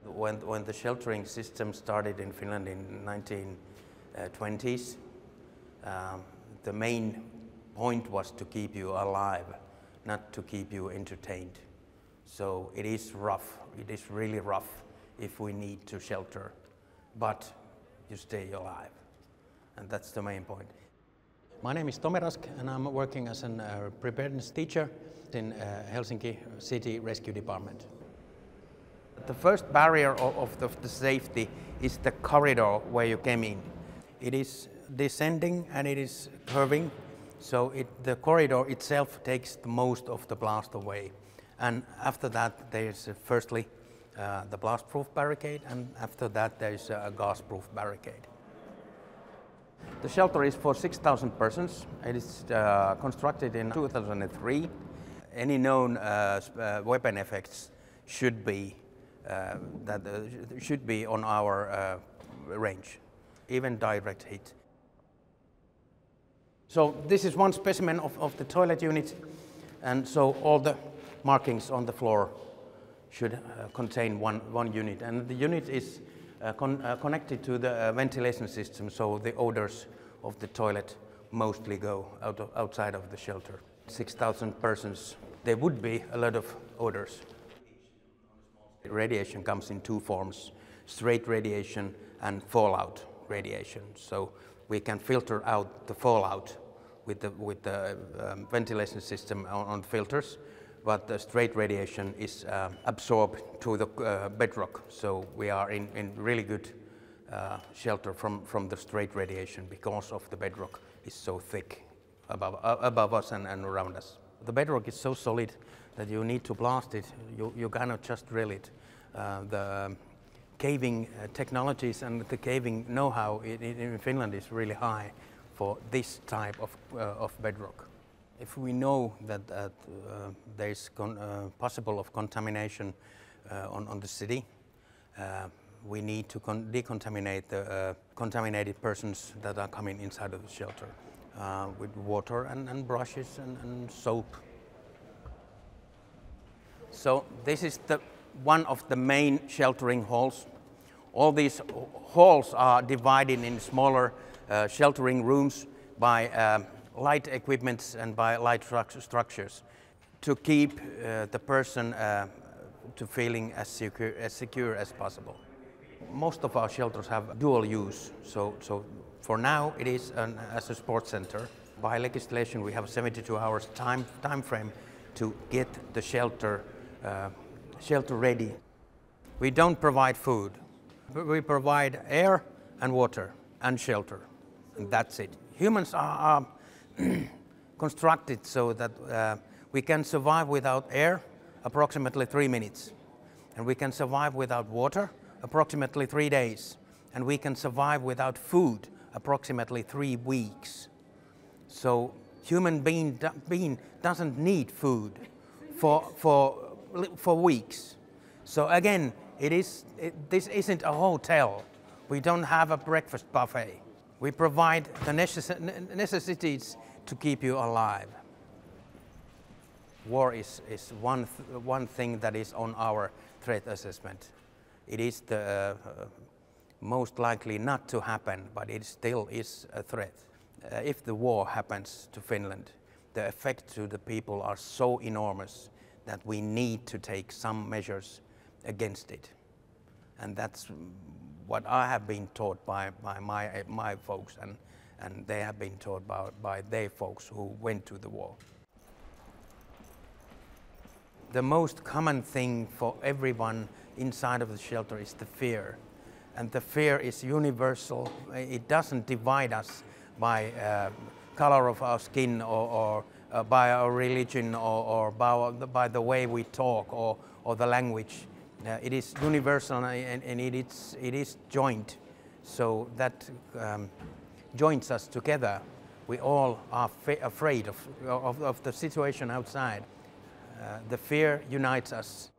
When the sheltering system started in Finland in 1920s, the main point was to keep you alive, not to keep you entertained. So it is rough, it is really rough if we need to shelter, but you stay alive, and that's the main point. My name is Tomi Rask, and I'm working as a preparedness teacher in Helsinki City Rescue Department. The first barrier of the safety is the corridor where you came in. It is descending and it is curving, so the corridor itself takes the most of the blast away. And after that there's firstly the blast-proof barricade, and after that there's a gas-proof barricade. The shelter is for 6,000 persons. It is constructed in 2003. Any known weapon effects should be on our range, even direct hit. So this is one specimen of the toilet unit, and so all the markings on the floor should contain one unit, and the unit is connected to the ventilation system, so the odors of the toilet mostly go outside of the shelter. 6,000 persons, there would be a lot of odors. Radiation comes in two forms: straight radiation and fallout radiation. So we can filter out the fallout with the ventilation system on filters, but the straight radiation is absorbed to the bedrock. So we are in really good shelter from the straight radiation because of the bedrock is so thick above us and around us. The bedrock is so solid that you need to blast it. You cannot just drill it. The caving technologies and the caving know-how in Finland is really high for this type of bedrock. If we know that there is possible of contamination on the city, we need to decontaminate the contaminated persons that are coming inside of the shelter with water and brushes and soap. So this is one of the main sheltering halls. All these halls are divided in smaller sheltering rooms by light equipments and by light structures to keep the person to feeling as secure as possible. Most of our shelters have dual use, so for now it is as a sports center. By legislation we have 72 hours time frame to get the shelter ready. We don't provide food, but we provide air and water and shelter, and that's it. Humans are constructed so that we can survive without air approximately 3 minutes, and we can survive without water approximately 3 days, and we can survive without food approximately 3 weeks. So human being doesn't need food for weeks. So again, this isn't a hotel. We don't have a breakfast buffet. We provide the necessities to keep you alive. War is one thing that is on our threat assessment. It is the most likely not to happen, but it still is a threat. If the war happens to Finland, the effect to the people are so enormous that we need to take some measures against it. And that's what I have been taught by my folks, and they have been taught by their folks who went to the war. The most common thing for everyone inside of the shelter is the fear. And the fear is universal. It doesn't divide us by color of our skin or by our religion or by the way we talk or the language. It is universal and it is joint. So that joins us together. We all are afraid of the situation outside. The fear unites us.